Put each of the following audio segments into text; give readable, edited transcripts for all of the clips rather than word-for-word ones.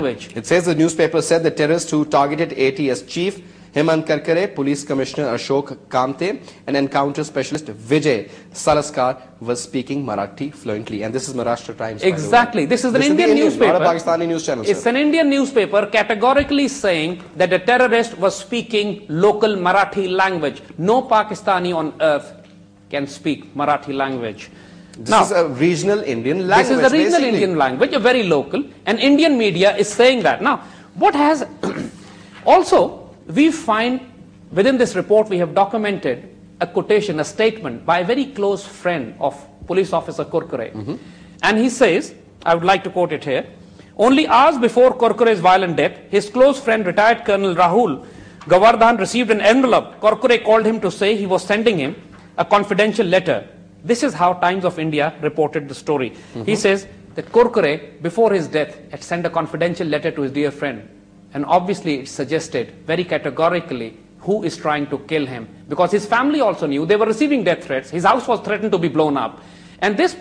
language. It says the newspaper said the terrorists who targeted ATS chief Hemant Karkare, Police Commissioner Ashok Kamte, and Encounter Specialist Vijay Salaskar was speaking Marathi fluently. And this is Maharashtra Times. Exactly. This is an Indian newspaper. Not a Pakistani news channel. It's an Indian newspaper categorically saying that the terrorist was speaking local Marathi language. No Pakistani on earth can speak Marathi language. This is a regional Indian language. This is a regional Indian language, a very local. And Indian media is saying that. Now, what has also, we find within this report we have documented a quotation, a statement by a very close friend of police officer Kurkure. And he says, I would like to quote it here, only hours before Kurkure's violent death, his close friend retired Colonel Rahul Gavardhan received an envelope. Kurkure called him to say he was sending him a confidential letter. This is how Times of India reported the story. He says that Kurkure, before his death, had sent a confidential letter to his dear friend. And obviously it suggested very categorically who is trying to kill him. Because his family also knew, they were receiving death threats, his house was threatened to be blown up. And this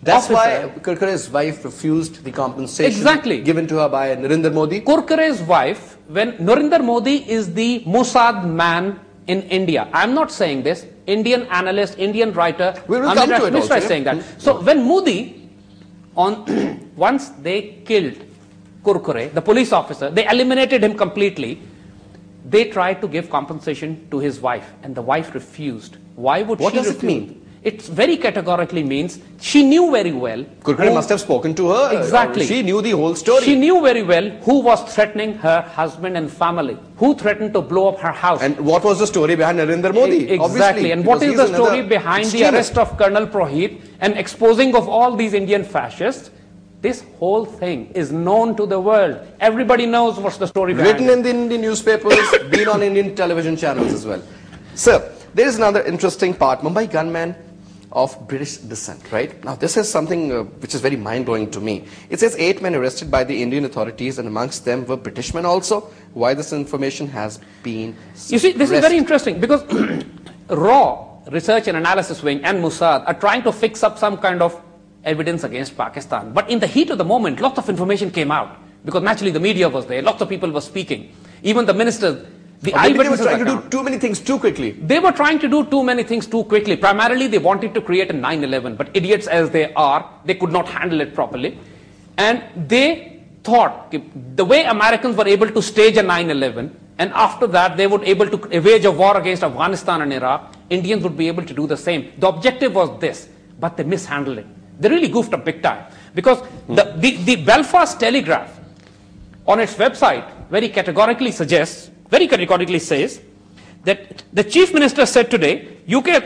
That's why Kurkure's wife refused the compensation given to her by Narendra Modi. Kurkure's wife, when Narendra Modi is the Mossad man in India. I'm not saying this, Indian analyst, Indian writer, we will come to it also, is saying that. So when Modi, once they killed Kurkure, the police officer, they eliminated him completely. They tried to give compensation to his wife, and the wife refused. Why would she refuse? What does it mean? It very categorically means she knew very well. Kurkure must have spoken to her. Exactly. She knew the whole story. She knew very well who was threatening her husband and family, who threatened to blow up her house. And what was the story behind Narendra Modi? Exactly. Obviously, and what is the story behind the arrest of Colonel Prohit and exposing of all these Indian fascists? This whole thing is known to the world. Everybody knows what's the story behind Written in the Indian newspapers, been on Indian television channels as well. Sir, there is another interesting part. Mumbai gunman of British descent, right? Now, this is something which is very mind-blowing to me. It says 8 men arrested by the Indian authorities, and amongst them were British men also. Why this information has been suppressed? You see, this is very interesting because RAW, Research and Analysis Wing, and Mossad are trying to fix up some kind of evidence against Pakistan. But in the heat of the moment, lots of information came out because naturally the media was there, lots of people were speaking. Even the ministers, the eyewitnesses were trying to do too many things too quickly. They were trying to do too many things too quickly. Primarily, they wanted to create a 9/11, but idiots as they are, they could not handle it properly. And they thought the way Americans were able to stage a 9/11, and after that they would able to wage a war against Afghanistan and Iraq, Indians would be able to do the same. The objective was this, but they mishandled it. They really goofed up big time. Because the Belfast Telegraph on its website very categorically says that the Chief Minister said today, UK,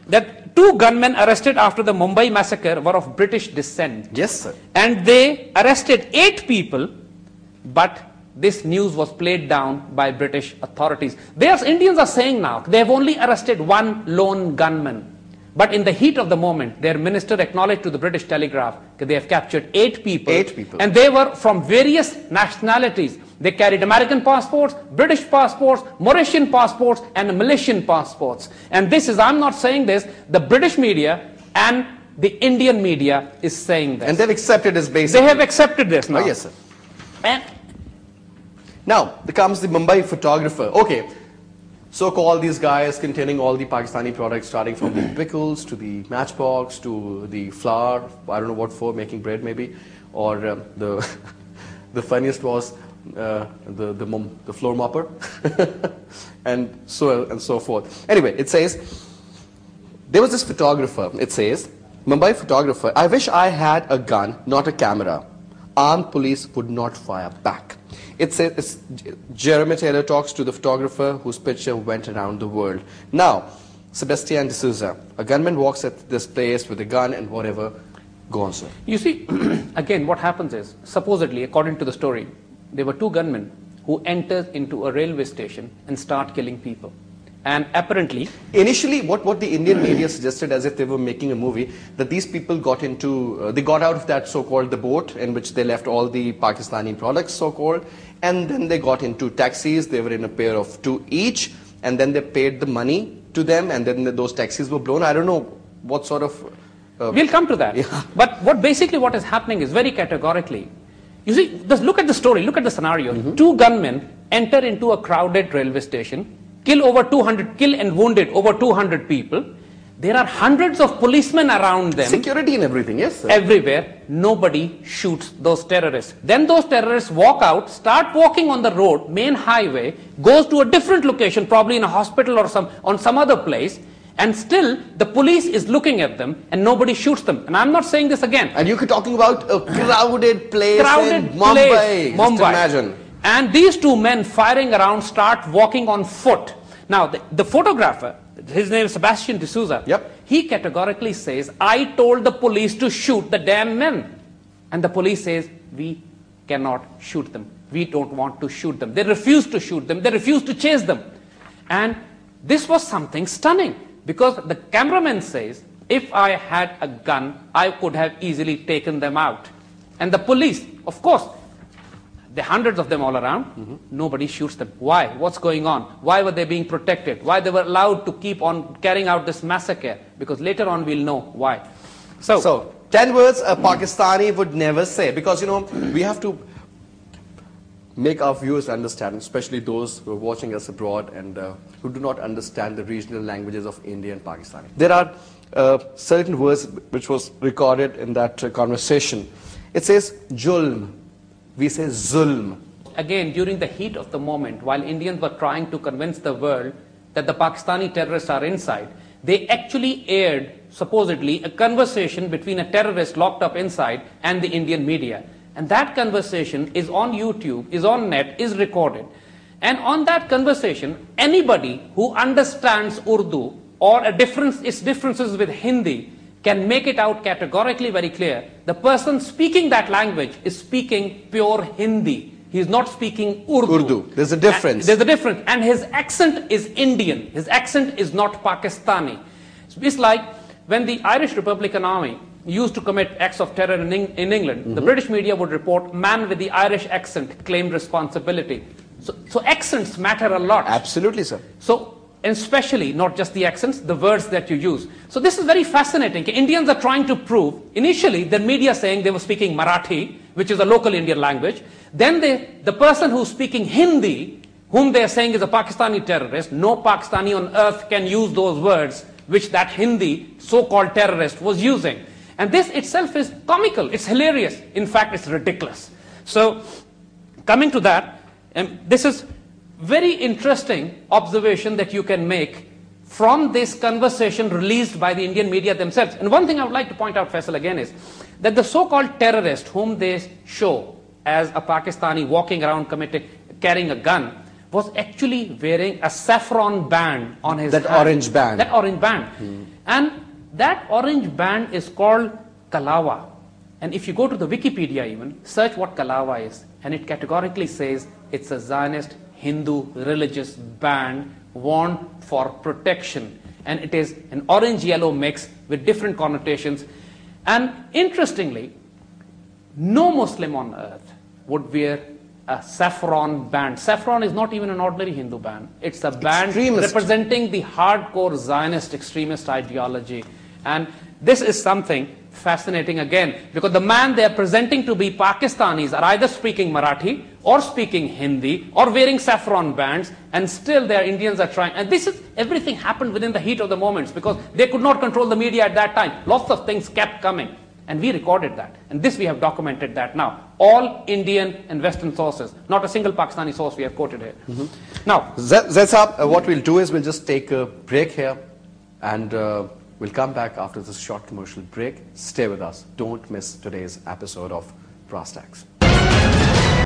that 2 gunmen arrested after the Mumbai massacre were of British descent. Yes, sir. And they arrested 8 people, but this news was played down by British authorities. Indians are saying now, they have only arrested 1 lone gunman. But in the heat of the moment, their minister acknowledged to the British Telegraph that they have captured 8 people. 8 people. And they were from various nationalities. They carried American passports, British passports, Mauritian passports, and Malaysian passports. And this is, I'm not saying this, the British media and the Indian media is saying this. And they've accepted this basically. They have accepted this now. Oh, yes, sir. And now, there comes the Mumbai photographer. Okay. So-called these guys containing all the Pakistani products, starting from the pickles to the matchbox to the flour, I don't know what for, making bread maybe, or the funniest was the floor mopper, and so forth. Anyway, it says there was this photographer. It says, Mumbai photographer. I wish I had a gun, not a camera. Armed police would not fire back. It says Jeremy Taylor talks to the photographer whose picture went around the world. Now, Sebastian D'Souza, a gunman walks at this place with a gun and whatever. Go on, sir. You see, again, what happens is, supposedly, according to the story, there were 2 gunmen who entered into a railway station and start killing people. And apparently, initially, what the Indian media suggested, as if they were making a movie, that these people got into, they got out of that so-called the boat in which they left all the Pakistani products, so-called, and then they got into taxis. They were in a pair of 2 each, and then they paid the money to them, and then those taxis were blown. I don't know what sort of. We'll come to that. Yeah. But what is happening is very categorically, You see, look at the story, look at the scenario. Two gunmen enter into a crowded railway station, kill and wounded over 200 people. There are hundreds of policemen around them. Security and everything, yes, sir. Everywhere. Nobody shoots those terrorists. Then those terrorists walk out, start walking on the road, main highway, goes to a different location, probably in a hospital or on some other place, and still the police is looking at them and nobody shoots them. And I'm not saying this again. And you're talking about a crowded place in Mumbai. Just imagine. And these two men firing around start walking on foot. Now, the photographer, his name is Sebastian D'Souza, he categorically says, I told the police to shoot the damn men. And the police says, we cannot shoot them. We don't want to shoot them. They refuse to shoot them. They refuse to chase them. And this was something stunning, because the cameraman says, if I had a gun, I could have easily taken them out. And the police, of course, there are hundreds of them all around. Nobody shoots them. Why? What's going on? Why were they being protected? Why they were allowed to keep on carrying out this massacre? Because later on we'll know why. So 10 words a Pakistani would never say, because we have to make our viewers understand, especially those who are watching us abroad and who do not understand the regional languages of India and Pakistan. There are certain words which was recorded in that conversation. It says julm. We say zulm. Again, during the heat of the moment, while Indians were trying to convince the world that the Pakistani terrorists are inside, they actually aired, supposedly, a conversation between a terrorist locked up inside and the Indian media. And that conversation is on YouTube, is on net, is recorded. And on that conversation, anybody who understands Urdu or its differences with Hindi can make it out categorically very clear. The person speaking that language is speaking pure Hindi. He is not speaking Urdu. There's a difference. There's a difference. And his accent is Indian. His accent is not Pakistani. It's like when the Irish Republican Army used to commit acts of terror in England, the British media would report, man with the Irish accent claimed responsibility. So accents matter a lot. Absolutely, sir. So, especially, not just the accents, the words that you use. So this is very fascinating. Indians are trying to prove, initially, the media saying they were speaking Marathi, which is a local Indian language. Then the person who's speaking Hindi, whom they are saying is a Pakistani terrorist, no Pakistani on earth can use those words which that Hindi so-called terrorist was using. And this itself is comical. It's hilarious. In fact, it's ridiculous. So, coming to that, this is very interesting observation that you can make from this conversation released by the Indian media themselves. And one thing I would like to point out, Faisal, again is that the so-called terrorist whom they show as a Pakistani walking around carrying a gun was actually wearing a saffron band on his hand. Orange band. That orange band. And that orange band is called Kalawa. And if you go to the Wikipedia even, search what Kalawa is, and it categorically says it's a Zionist Hindu religious band worn for protection. And it is an orange-yellow mix with different connotations. And interestingly, no Muslim on earth would wear a saffron band. Saffron is not even an ordinary Hindu band. It's a band representing the hardcore Zionist extremist ideology. And this is something fascinating again, because the man they are presenting to be Pakistanis are either speaking Marathi or speaking Hindi or wearing saffron bands, and still their Indians are trying. And everything happened within the heat of the moments, because they could not control the media at that time. Lots of things kept coming. And we recorded that. And this we have documented that now. All Indian and Western sources. Not a single Pakistani source we have quoted here. Now, Zaid Saab, what we'll do is we'll just take a break here, and we'll come back after this short commercial break. Stay with us. Don't miss today's episode of Brass Tacks.